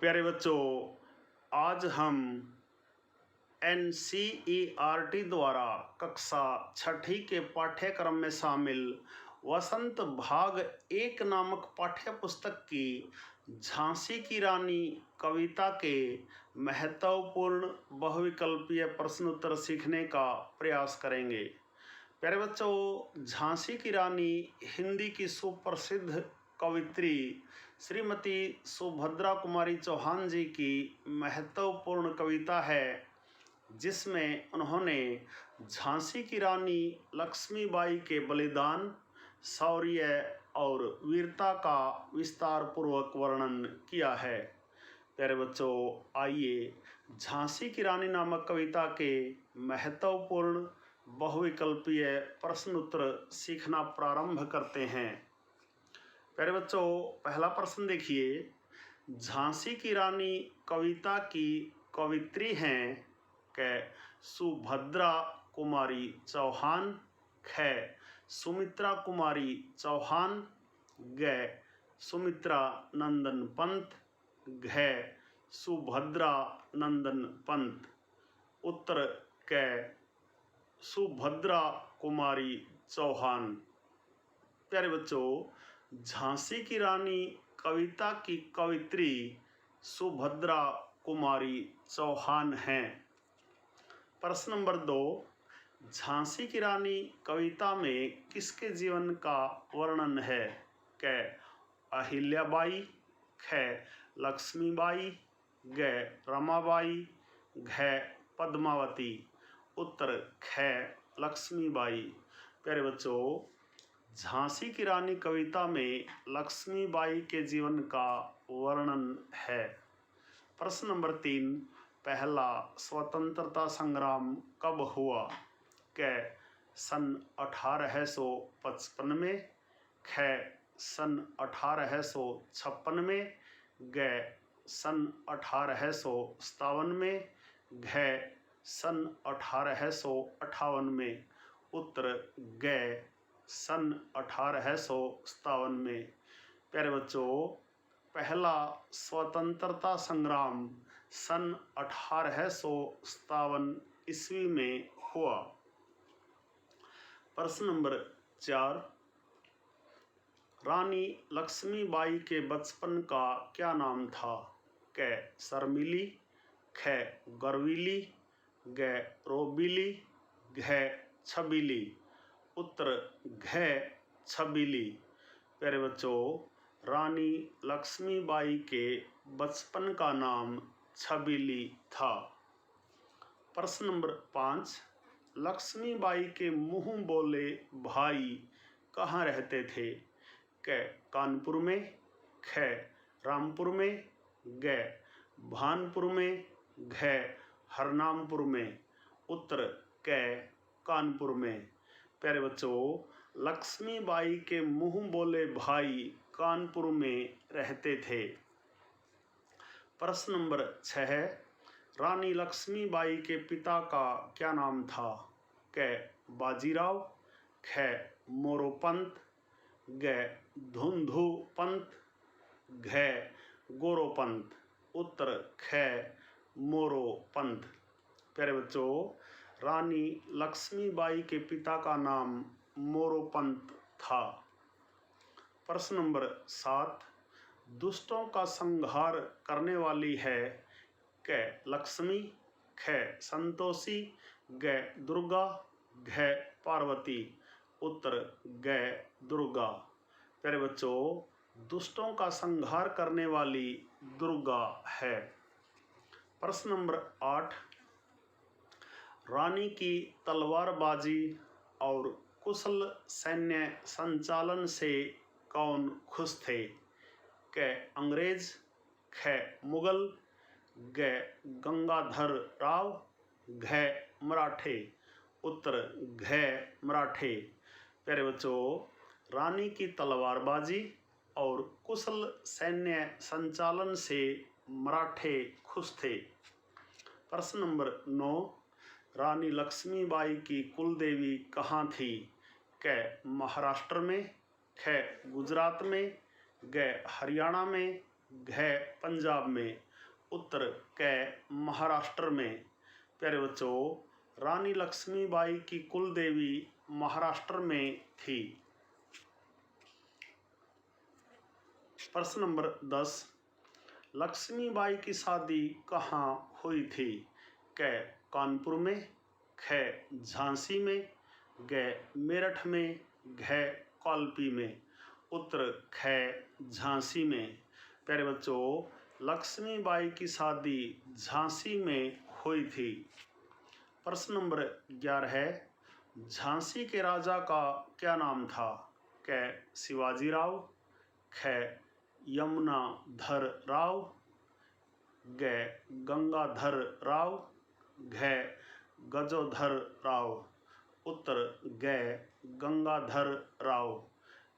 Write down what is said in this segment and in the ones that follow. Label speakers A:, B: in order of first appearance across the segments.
A: प्यारे बच्चों, आज हम NCERT द्वारा कक्षा छठी के पाठ्यक्रम में शामिल वसंत भाग 1 नामक पाठ्य पुस्तक की झांसी की रानी कविता के महत्वपूर्ण बहुविकल्पीय प्रश्न उत्तर सीखने का प्रयास करेंगे। प्यारे बच्चों, झांसी की रानी हिंदी की सुप्रसिद्ध कवित्री श्रीमती सुभद्रा कुमारी चौहान जी की महत्वपूर्ण कविता है, जिसमें उन्होंने झांसी की रानी लक्ष्मीबाई के बलिदान, शौर्य और वीरता का विस्तार पूर्वक वर्णन किया है। प्यारे बच्चों, आइए झांसी की रानी नामक कविता के महत्वपूर्ण बहुविकल्पीय प्रश्न उत्तर सीखना प्रारंभ करते हैं। प्यारे बच्चों, पहला प्रश्न देखिए। झांसी की रानी कविता की कवित्री हैं क सुभद्रा कुमारी चौहान, ख सुमित्रा कुमारी चौहान, ग सुमित्रा नंदन पंत, घ सुभद्रा नंदन पंत। उत्तर क सुभद्रा कुमारी चौहान। प्यारे बच्चों, झांसी की रानी कविता की कवित्री सुभद्रा कुमारी चौहान हैं। प्रश्न नंबर 2। झांसी की रानी कविता में किसके जीवन का वर्णन है? क अहिल्याबाई, ख लक्ष्मीबाई, ग रमाबाई, घ पद्मावती। उत्तर ख लक्ष्मीबाई। प्यारे बच्चों, झांसी की रानी कविता में लक्ष्मीबाई के जीवन का वर्णन है। प्रश्न नंबर 3। पहला स्वतंत्रता संग्राम कब हुआ? क सन 1855 में, ख सन 1856 में, ग सन 1857 में, घ सन 1858 में। उत्तर ग सन 1857 में। प्यारे बच्चों, पहला स्वतंत्रता संग्राम सन 1857 ईस्वी में हुआ। प्रश्न नंबर 4। रानी लक्ष्मीबाई के बचपन का क्या नाम था? क शर्मिली, ख गर्विली, ग रोबिली, घ छबीली। उत्तर घ छबीली। प्यारे बच्चों, रानी लक्ष्मीबाई के बचपन का नाम छबीली था। प्रश्न नंबर 5। लक्ष्मीबाई के मुँह बोले भाई कहाँ रहते थे? क कानपुर में, ख रामपुर में, ग भानपुर में, घ हरनामपुर में। उत्तर क कानपुर में। प्यारे बच्चों, लक्ष्मीबाई के मुँह बोले भाई कानपुर में रहते थे। प्रश्न नंबर 6। रानी लक्ष्मीबाई के पिता का क्या नाम था? क बाजीराव, ख मोरोपंत, ग धुंधुपंत, घ गोरोपंत। उत्तर ख मोरोपंत। प्यारे बच्चों, रानी लक्ष्मीबाई के पिता का नाम मोरोपंत था। प्रश्न नंबर 7। दुष्टों का संहार करने वाली है? क लक्ष्मी, ख संतोषी, ग दुर्गा, घ पार्वती। उत्तर ग दुर्गा। प्यारे बच्चों, दुष्टों का संहार करने वाली दुर्गा है। प्रश्न नंबर 8। रानी की तलवारबाजी और कुशल सैन्य संचालन से कौन खुश थे? क अंग्रेज, ख मुगल, ग गंगाधर राव, घ मराठे। उत्तर घ मराठे। प्यारे बच्चों, रानी की तलवारबाजी और कुशल सैन्य संचालन से मराठे खुश थे। प्रश्न नंबर 9। रानी लक्ष्मीबाई की कुलदेवी कहाँ थी? क महाराष्ट्र में, ख गुजरात में, ग हरियाणा में, घ पंजाब में, उत्तर क महाराष्ट्र में। प्यारे बच्चों, रानी लक्ष्मीबाई की कुल देवी महाराष्ट्र में थी। प्रश्न नंबर 10, लक्ष्मीबाई की शादी कहाँ हुई थी? क कानपुर में, ख झांसी में, ग मेरठ में, घ कॉल्पी में। उत्तर ख झांसी में। प्यारे बच्चों, लक्ष्मीबाई की शादी झांसी में हुई थी। प्रश्न नंबर 11 है, झांसी के राजा का क्या नाम था? क शिवाजी राव, ख यमुनाधर राव, ग गंगाधर राव, घ गजोधर राव। उत्तर ग गंगाधर राव।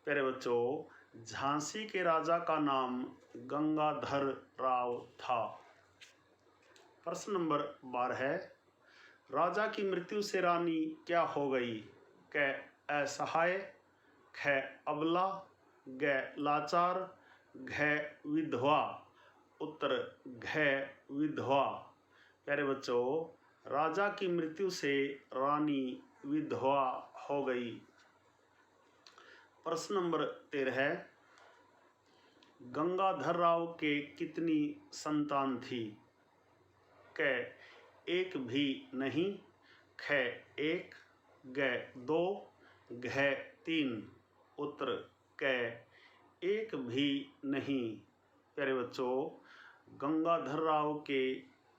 A: प्यारे बच्चों, झांसी के राजा का नाम गंगाधर राव था। प्रश्न नंबर 12 है, राजा की मृत्यु से रानी क्या हो गई? क असहाय, ख अबला, ग लाचार, घ विधवा। उत्तर घ विधवा। प्यारे बच्चों, राजा की मृत्यु से रानी विधवा हो गई। प्रश्न नंबर 13 है, गंगाधर राव के कितनी संतान थी? क एक भी नहीं, ख एक, ग दो, घ तीन। उत्तर क एक भी नहीं। प्यारे बच्चों, गंगाधर राव के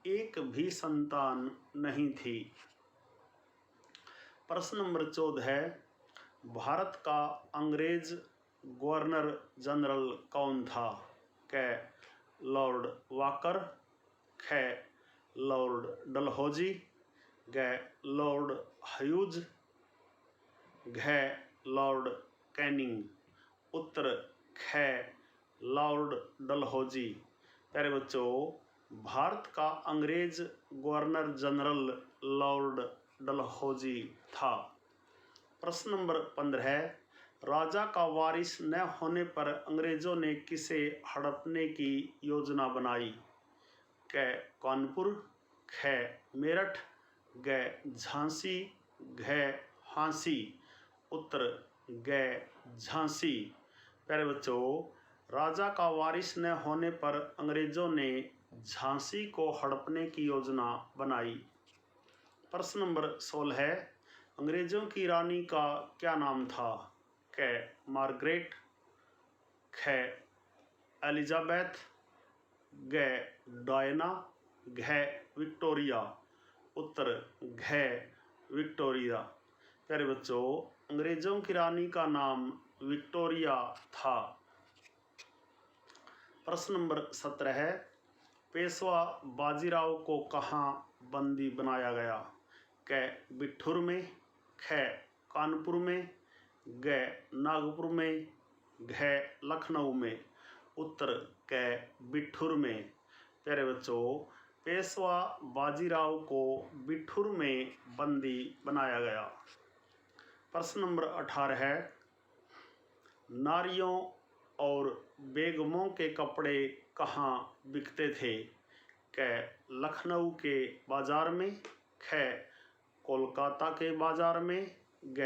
A: एक भी संतान नहीं थी। प्रश्न नंबर 14 है, भारत का अंग्रेज गवर्नर जनरल कौन था? क लॉर्ड वाकर, ख लॉर्ड डलहौजी, ग लॉर्ड ह्यूज, घ लॉर्ड कैनिंग। उत्तर ख लॉर्ड डलहौजी। प्यारे बच्चों, भारत का अंग्रेज गवर्नर जनरल लॉर्ड डलहौजी था। प्रश्न नंबर 15 है, राजा का वारिस न होने पर अंग्रेजों ने किसे हड़पने की योजना बनाई? क कानपुर, ख मेरठ, ग झांसी, घ हांसी। उत्तर ग झांसी। प्यारे बच्चों, राजा का वारिस न होने पर अंग्रेजों ने झांसी को हड़पने की योजना बनाई। प्रश्न नंबर 16 है, अंग्रेजों की रानी का क्या नाम था? क मार्गरेट, ख एलिजाबेथ, ग डायना, घ विक्टोरिया। उत्तर घ विक्टोरिया। प्यारे बच्चों, अंग्रेजों की रानी का नाम विक्टोरिया था। प्रश्न नंबर 17 है, पेशवा बाजीराव को कहाँ बंदी बनाया गया? क बिठूर में, ख कानपुर में, ग नागपुर में, घ लखनऊ में। उत्तर क बिठूर में। प्यारे बच्चों, पेशवा बाजीराव को बिठूर में बंदी बनाया गया। प्रश्न नंबर 18 है, नारियों और बेगमों के कपड़े कहाँ बिकते थे? क लखनऊ के बाज़ार में, ख कोलकाता के बाज़ार में, ग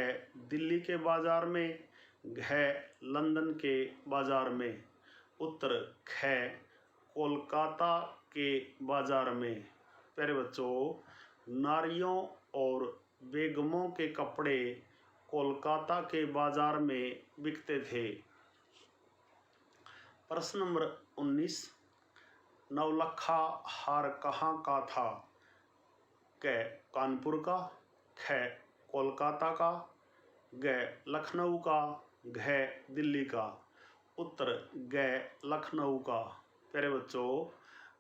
A: दिल्ली के बाज़ार में, घ लंदन के बाज़ार में। उत्तर ख कोलकाता के बाज़ार में। प्यारे बच्चों, नारियों और बेगमों के कपड़े कोलकाता के बाज़ार में बिकते थे। प्रश्न नंबर 19, नवलखा हार कहाँ का था? क कानपुर का, ख कोलकाता का, ग लखनऊ का, घ दिल्ली का। उत्तर ग लखनऊ का। प्यारे बच्चों,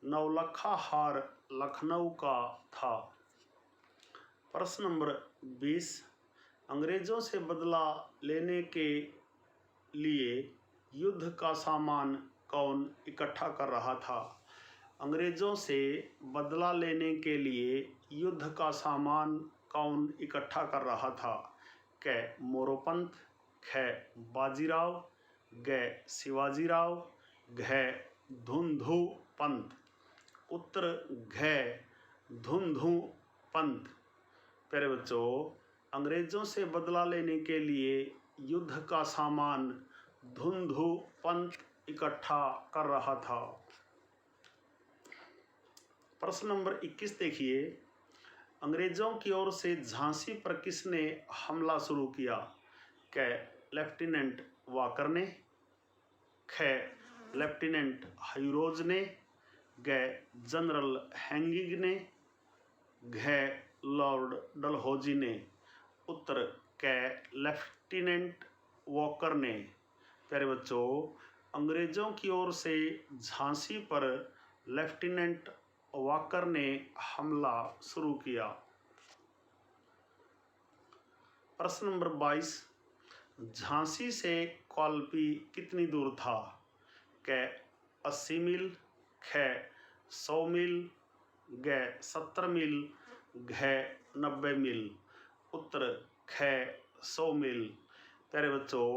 A: नवलखा हार लखनऊ का था। प्रश्न नंबर 20, अंग्रेजों से बदला लेने के लिए युद्ध का सामान कौन इकट्ठा कर रहा था? अंग्रेजों से बदला लेने के लिए युद्ध का सामान कौन इकट्ठा कर रहा था? क मोरोपंत, ख बाजीराव, ग शिवाजीराव, घ धुंधु पंत। उत्तर घ धुंधु पंत। प्यारे बच्चों, अंग्रेजों से बदला लेने के लिए युद्ध का सामान धुंधु पंत इकट्ठा कर रहा था। प्रश्न नंबर 21 देखिए, अंग्रेजों की ओर से झांसी पर किसने हमला शुरू किया? क लेफ्टिनेंट वाकर ने, ख लेफ्टिनेंट हाइरोज ने, ग जनरल हैंगिंग ने, घ लॉर्ड डलहौजी ने। उत्तर क लेफ्टिनेंट वॉकर ने। प्यारे बच्चों, अंग्रेजों की ओर से झांसी पर लेफ्टिनेंट वॉकर ने हमला शुरू किया। प्रश्न नंबर 22, झांसी से कॉल्पी कितनी दूर था? क 80 मील, ख 100 मील, ग 70 मील, घ 90 मील। उत्तर ख 100 मील। प्यारे बच्चों,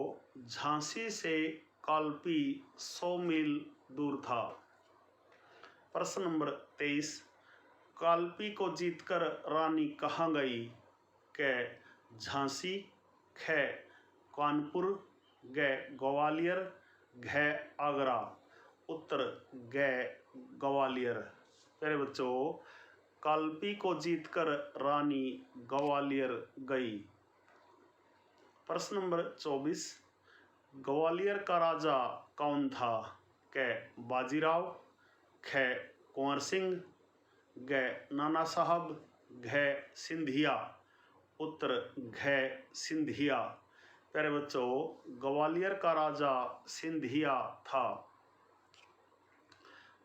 A: झांसी से कॉल्पी 100 मील दूर था। प्रश्न नंबर 23, कॉल्पी को जीतकर रानी कहाँ गई? क झांसी, ख कानपुर, ग ग्वालियर, घ आगरा। उत्तर ग ग्वालियर। प्यारे बच्चों, कॉल्पी को जीतकर रानी ग्वालियर गई। प्रश्न नंबर 24, ग्वालियर का राजा कौन था? क बाजीराव, ख कुंवर सिंह, ग नाना साहब, घ सिंधिया। उत्तर घ सिंधिया। प्यारे बच्चों, ग्वालियर का राजा सिंधिया था।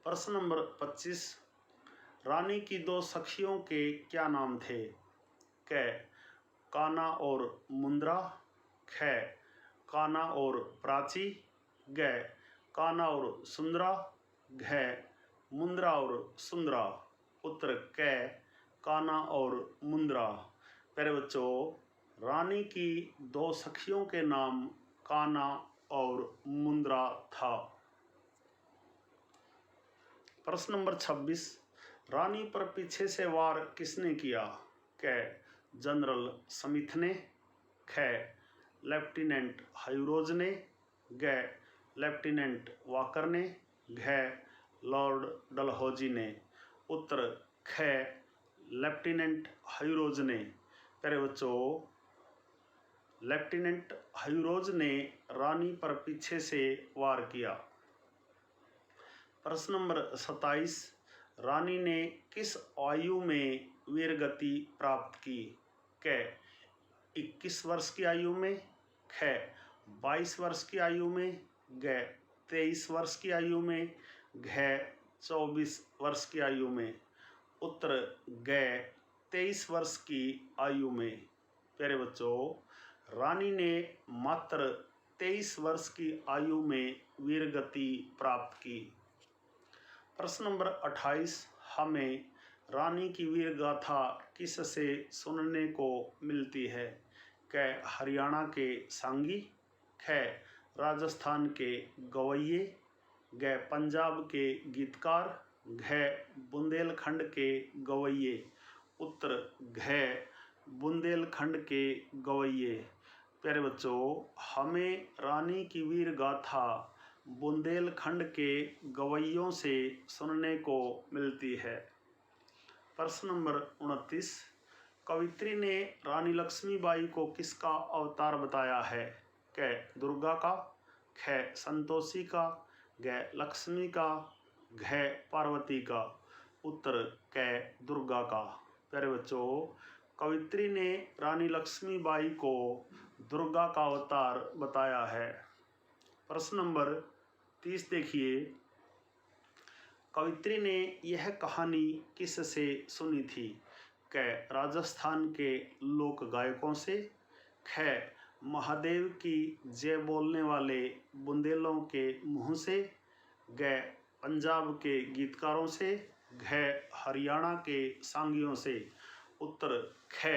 A: प्रश्न नंबर 25, रानी की 2 सखियों के क्या नाम थे? क काना और मुंद्रा, ख काना और प्राची, ग काना और सुंदरा, घ मुंद्रा और सुंदरा। उत्तर क काना और मुंद्रा। प्यारे बच्चों, रानी की 2 सखियों के नाम काना और मुंद्रा था। प्रश्न नंबर 26, रानी पर पीछे से वार किसने किया? क जनरल स्मिथ ने, ख लेफ्टिनेंट हाइरोज ने, ग लेफ्टिनेंट वाकर ने, घ लॉर्ड डलहौजी ने। उत्तर ख लेफ्टिनेंट हाइरोज ने। प्यारे बच्चों, लेफ्टिनेंट हाइरोज ने रानी पर पीछे से वार किया। प्रश्न नंबर 27, रानी ने किस आयु में वीरगति प्राप्त की? क 21 वर्ष की आयु में, ख 22 वर्ष की आयु में, ग 23 वर्ष की आयु में, घ 24 वर्ष की आयु में। उत्तर ग 23 वर्ष की आयु में। प्यारे बच्चों, रानी ने मात्र 23 वर्ष की आयु में वीरगति प्राप्त की। प्रश्न नंबर 28, हमें रानी की वीर गाथा किस से सुनने को मिलती है? क हरियाणा के सांगी, ख राजस्थान के गवैये, ग पंजाब के गीतकार, घ बुंदेलखंड के गवैये। उत्तर घ बुंदेलखंड के गवैये। प्यारे बच्चों, हमें रानी की वीर गाथा बुंदेलखंड के गवैयों से सुनने को मिलती है। प्रश्न नंबर 29, कवित्री ने रानी लक्ष्मीबाई को किसका अवतार बताया है? क दुर्गा का, ख संतोषी का, ग लक्ष्मी का, घ पार्वती का। उत्तर क दुर्गा का। प्यारे बच्चों, कवित्री ने रानी लक्ष्मीबाई को दुर्गा का अवतार बताया है। प्रश्न नंबर 30 देखिए, कवित्री ने यह कहानी किस से सुनी थी? क राजस्थान के लोक गायकों से, ख महादेव की जय बोलने वाले बुंदेलों के मुंह से, ग पंजाब के गीतकारों से, घ हरियाणा के सांगियों से। उत्तर ख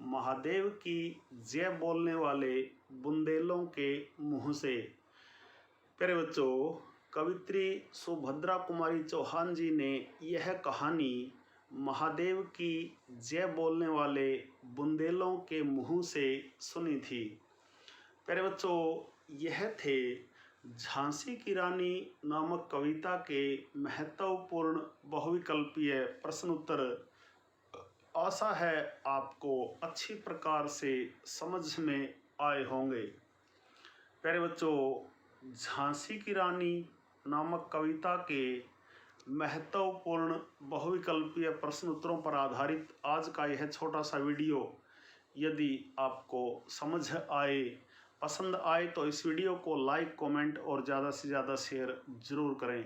A: महादेव की जय बोलने वाले बुंदेलों के मुंह से। प्यारे बच्चों, कवित्री सुभद्रा कुमारी चौहान जी ने यह कहानी महादेव की जय बोलने वाले बुंदेलों के मुंह से सुनी थी। प्यारे बच्चों, यह थे झांसी की रानी नामक कविता के महत्वपूर्ण बहुविकल्पीय प्रश्न उत्तर। आशा है आपको अच्छी प्रकार से समझ में आए होंगे। प्यारे बच्चों, झांसी की रानी नामक कविता के महत्वपूर्ण बहुविकल्पीय प्रश्न उत्तरों पर आधारित आज का यह छोटा सा वीडियो यदि आपको समझ आए, पसंद आए तो इस वीडियो को लाइक, कमेंट और ज़्यादा से ज़्यादा शेयर ज़रूर करें।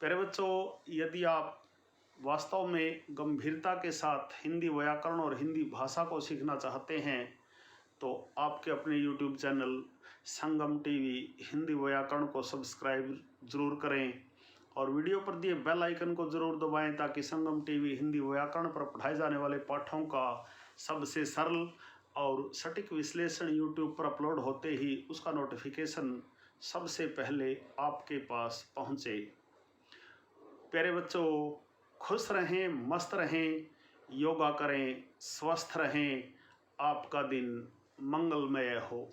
A: प्यारे बच्चों, यदि आप वास्तव में गंभीरता के साथ हिंदी व्याकरण और हिंदी भाषा को सीखना चाहते हैं तो आपके अपने YouTube चैनल संगम टीवी हिंदी व्याकरण को सब्सक्राइब जरूर करें और वीडियो पर दिए बेल आइकन को जरूर दबाएं ताकि संगम टीवी हिंदी व्याकरण पर पढ़ाए जाने वाले पाठों का सबसे सरल और सटीक विश्लेषण YouTube पर अपलोड होते ही उसका नोटिफिकेशन सबसे पहले आपके पास पहुंचे। प्यारे बच्चों, खुश रहें, मस्त रहें, योगा करें, स्वस्थ रहें, आपका दिन मंगलमय हो।